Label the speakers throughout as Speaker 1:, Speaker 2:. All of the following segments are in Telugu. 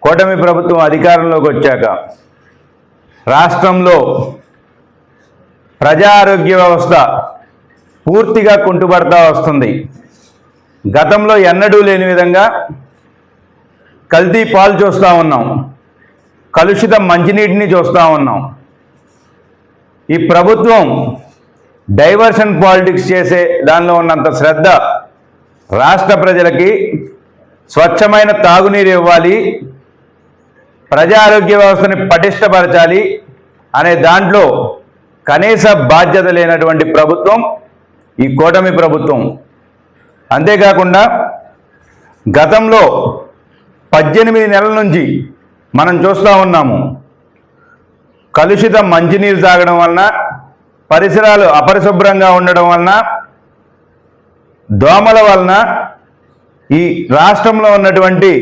Speaker 1: కూటమి ప్రభుత్వం అధికారంలోకి వచ్చాక రాష్ట్రంలో ప్రజా ఆరోగ్య వ్యవస్థ పూర్తిగా కుంటుపడతా వస్తుంది. గతంలో ఎన్నడూ లేని విధంగా కల్తీ పాలు చూస్తూ ఉన్నాం, కలుషిత మంచినీటిని చూస్తూ ఉన్నాం. ఈ ప్రభుత్వం డైవర్షన్ పాలిటిక్స్ చేసే దానిలో ఉన్నంత శ్రద్ధ రాష్ట్ర ప్రజలకి స్వచ్ఛమైన తాగునీరు ఇవ్వాలి, ప్రజా ఆరోగ్య వ్యవస్థని పటిష్టపరచాలి అనే దాంట్లో కనీస బాధ్యత లేనటువంటి ప్రభుత్వం ఈ కూటమి ప్రభుత్వం. అంతేకాకుండా గతంలో 18 నెలల నుంచి మనం చూస్తూ ఉన్నాము, కలుషిత మంచినీరు తాగడం వలన, పరిసరాలు అపరిశుభ్రంగా ఉండడం వలన, దోమల వలన ఈ రాష్ట్రంలో ఉన్నటువంటి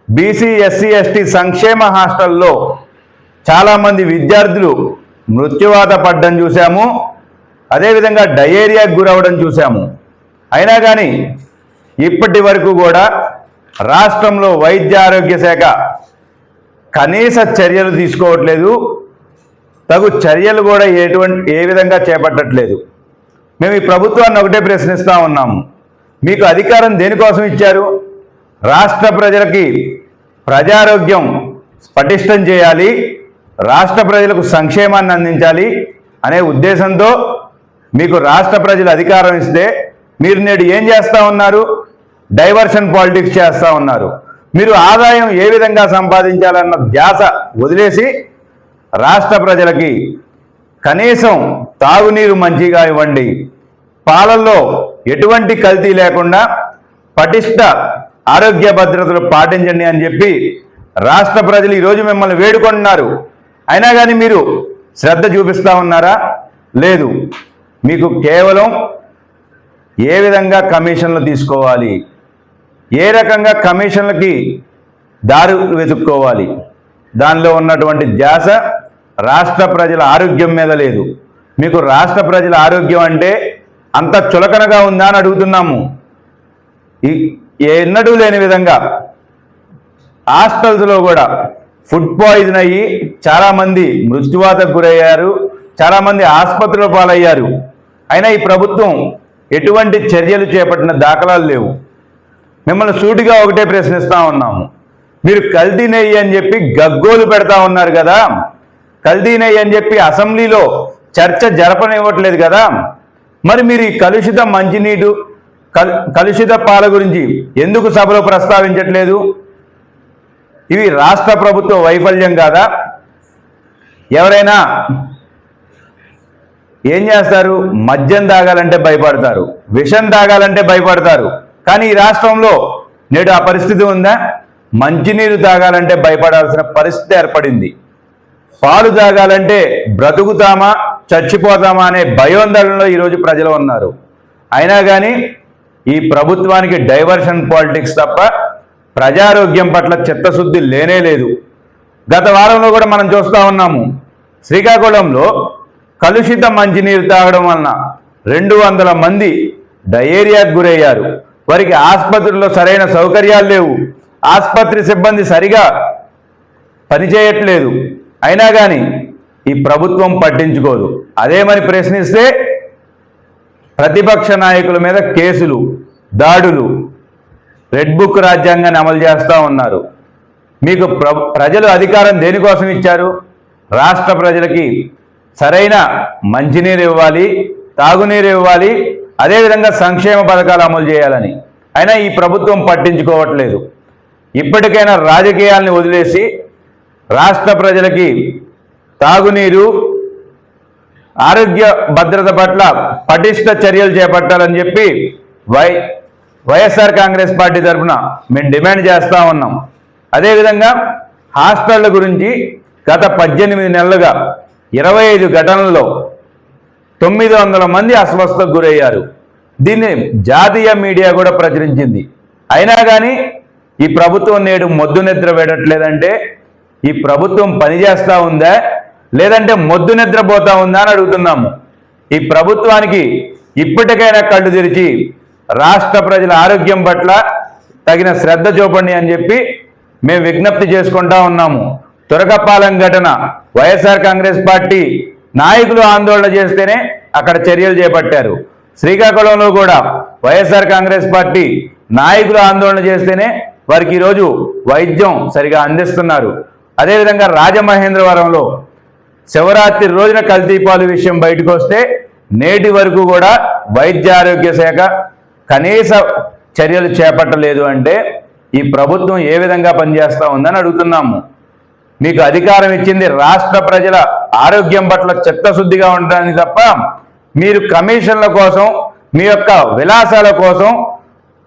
Speaker 1: బీసీ ఎస్సీ ఎస్టీ సంక్షేమ హాస్టల్లో చాలామంది విద్యార్థులు మృత్యువాత పడ్డం చూసాము. అదేవిధంగా డయేరియాకు గురవడం చూసాము. అయినా కానీ ఇప్పటి వరకు కూడా రాష్ట్రంలో వైద్య ఆరోగ్య శాఖ కనీస చర్యలు తీసుకోవట్లేదు, తగు చర్యలు కూడా ఏ విధంగా చేపట్టట్లేదు. మేము ఈ ప్రభుత్వాన్ని ఒకటే ప్రశ్నిస్తూ ఉన్నాము, మీకు అధికారం దేనికోసం ఇచ్చారు? రాష్ట్ర ప్రజలకి ప్రజారోగ్యం పటిష్టం చేయాలి, రాష్ట్ర ప్రజలకు సంక్షేమాన్ని అందించాలి అనే ఉద్దేశంతో మీకు రాష్ట్ర ప్రజలు అధికారం ఇస్తే మీరు నేడు ఏం చేస్తూ ఉన్నారు? డైవర్షన్ పాలిటిక్స్ చేస్తూ ఉన్నారు. మీరు ఆదాయం ఏ విధంగా సంపాదించాలన్న ధ్యాస వదిలేసి రాష్ట్ర ప్రజలకి కనీసం తాగునీరు మంచిగా ఇవ్వండి, పాలల్లో ఎటువంటి కల్తీ లేకుండా పటిష్ట ఆరోగ్య భద్రతలు పాటించండి అని చెప్పి రాష్ట్ర ప్రజలు ఈరోజు మిమ్మల్ని వేడుకుంటున్నారు. అయినా కానీ మీరు శ్రద్ధ చూపిస్తూ ఉన్నారా? లేదు. మీకు కేవలం ఏ విధంగా కమిషన్లు తీసుకోవాలి, ఏ రకంగా కమిషన్లకి దారి వెతుక్కోవాలి, దానిలో ఉన్నటువంటి ధ్యాస రాష్ట్ర ప్రజల ఆరోగ్యం మీద లేదు. మీకు రాష్ట్ర ప్రజల ఆరోగ్యం అంటే అంత చులకనగా ఉందా అని అడుగుతున్నాము. ఎన్నడూ లేని విధంగా హాస్టల్స్లో కూడా ఫుడ్ పాయిజన్ అయ్యి చాలామంది మృత్యువాతకు గురయ్యారు, చాలామంది ఆసుపత్రుల పాలయ్యారు. అయినా ఈ ప్రభుత్వం ఎటువంటి చర్యలు చేపట్టిన దాఖలాలు లేవు. మిమ్మల్ని సూటిగా ఒకటే ప్రశ్నిస్తూ ఉన్నాము, మీరు కల్తీ నెయ్యి అని చెప్పి గగ్గోలు పెడతా ఉన్నారు కదా, కల్తీ నెయ్యి అని చెప్పి అసెంబ్లీలో చర్చ జరపనివ్వట్లేదు కదా, మరి మీరు ఈ కలుషిత మంచినీరు కలుషిత పాల గురించి ఎందుకు సభలో ప్రస్తావించట్లేదు? ఇవి రాష్ట్ర ప్రభుత్వ వైఫల్యం కాదా? ఎవరైనా ఏం చేస్తారు? మద్యం తాగాలంటే భయపడతారు, విషం తాగాలంటే భయపడతారు. కానీ ఈ రాష్ట్రంలో నేడు ఆ పరిస్థితి ఉందా? మంచినీరు తాగాలంటే భయపడాల్సిన పరిస్థితి ఏర్పడింది. పాలు తాగాలంటే బ్రతుకుతామా చచ్చిపోతామా అనే భయోందోళనలో ఈరోజు ప్రజలు ఉన్నారు. అయినా కానీ ఈ ప్రభుత్వానికి డైవర్షన్ పాలిటిక్స్ తప్ప ప్రజారోగ్యం పట్ల చిత్తశుద్ధి లేనే లేదు. గత వారంలో కూడా మనం చూస్తూ ఉన్నాము, శ్రీకాకుళంలో కలుషిత మంచినీరు తాగడం వలన 200 మంది డయేరియాకు గురయ్యారు. వారికి ఆసుపత్రిలో సరైన సౌకర్యాలు లేవు, ఆసుపత్రి సిబ్బంది సరిగా పనిచేయట్లేదు. అయినా కానీ ఈ ప్రభుత్వం పట్టించుకోదు. అదేమని ప్రశ్నిస్తే ప్రతిపక్ష నాయకుల మీద కేసులు, దాడులు, రెడ్ బుక్ రాజ్యాంగాన్ని అమలు చేస్తూ ఉన్నారు. మీకు ప్రజలు అధికారం దేనికోసం ఇచ్చారు? రాష్ట్ర ప్రజలకి సరైన మంచినీరు ఇవ్వాలి, తాగునీరు ఇవ్వాలి, అదేవిధంగా సంక్షేమ పథకాలు అమలు చేయాలని. అయినా ఈ ప్రభుత్వం పట్టించుకోవట్లేదు. ఇప్పటికైనా రాజకీయాల్ని వదిలేసి రాష్ట్ర ప్రజలకి తాగునీరు, ఆరోగ్య భద్రత పట్ల పటిష్ట చర్యలు చేపట్టాలని చెప్పి వైఎస్ఆర్ కాంగ్రెస్ పార్టీ తరఫున మేము డిమాండ్ చేస్తూ ఉన్నాం. అదేవిధంగా హాస్టళ్ల గురించి గత 18 నెలలుగా 25 ఘటనల్లో 900 మంది అస్వస్థతకు గురయ్యారు. దీన్ని జాతీయ మీడియా కూడా ప్రచురించింది. అయినా కానీ ఈ ప్రభుత్వం నేడు మొద్దు నిద్ర వేయట్లేదంటే ఈ ప్రభుత్వం పనిచేస్తూ ఉందా, లేదంటే మొద్దు నిద్రపోతా ఉందా అని అడుగుతున్నాము. ఈ ప్రభుత్వానికి ఇప్పటికైనా కళ్ళు తెరిచి రాష్ట్ర ప్రజల ఆరోగ్యం పట్ల తగిన శ్రద్ధ చూపండి అని చెప్పి మేము విజ్ఞప్తి చేసుకుంటా ఉన్నాము. తురకపాలెం ఘటన వైఎస్ఆర్ కాంగ్రెస్ పార్టీ నాయకులు ఆందోళన చేస్తేనే అక్కడ చర్యలు చేపట్టారు. శ్రీకాకుళంలో కూడా వైఎస్ఆర్ కాంగ్రెస్ పార్టీ నాయకులు ఆందోళన చేస్తేనే వారికి ఈరోజు వైద్యం సరిగా అందిస్తున్నారు. అదేవిధంగా రాజమహేంద్రవరంలో శివరాత్రి రోజున కల్తీ పాలు విషయం బయటకు వస్తే నేటి వరకు కూడా వైద్య ఆరోగ్య శాఖ కనీస చర్యలు చేపట్టలేదు అంటే ఈ ప్రభుత్వం ఏ విధంగా పనిచేస్తూ ఉందని అడుగుతున్నాము. మీకు అధికారం ఇచ్చింది రాష్ట్ర ప్రజల ఆరోగ్యం పట్ల చిత్తశుద్ధిగా ఉండడానికి తప్ప మీరు కమిషన్ల కోసం మీ యొక్క విలాసాల కోసం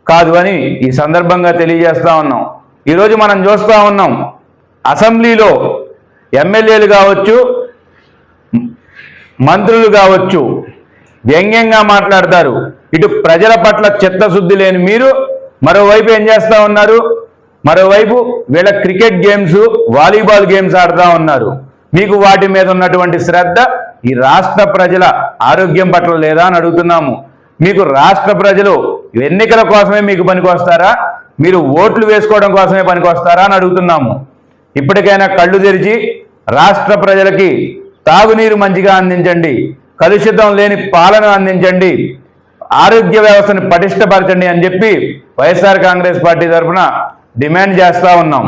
Speaker 1: కాదు అని ఈ సందర్భంగా తెలియజేస్తా ఉన్నాం. ఈరోజు మనం చూస్తూ ఉన్నాం, అసెంబ్లీలో ఎమ్మెల్యేలు కావచ్చు, మంత్రులు కావచ్చు, వ్యంగ్యంగా మాట్లాడతారు. ఇటు ప్రజల పట్ల చిత్తశుద్ధి లేని మీరు మరోవైపు ఏం చేస్తూ ఉన్నారు? మరోవైపు వీళ్ళ క్రికెట్ గేమ్స్, వాలీబాల్ గేమ్స్ ఆడుతూ ఉన్నారు. మీకు వాటి మీద ఉన్నటువంటి శ్రద్ధ ఈ రాష్ట్ర ప్రజల ఆరోగ్యం పట్ల లేదా అని అడుగుతున్నాము. మీకు రాష్ట్ర ప్రజలు ఎన్నికల కోసమే మీకు పనికొస్తారా? మీరు ఓట్లు వేసుకోవడం కోసమే పనికొస్తారా అని అడుగుతున్నాము. ఇప్పటికైనా కళ్ళు తెరిచి రాష్ట్ర ప్రజలకి తాగునీరు మంచిగా అందించండి, కలుషితం లేని పాలన అందించండి, ఆరోగ్య వ్యవస్థను పటిష్టపరచండి అని చెప్పి వైఎస్ఆర్ కాంగ్రెస్ పార్టీ తరఫున డిమాండ్ చేస్తూ ఉన్నాం.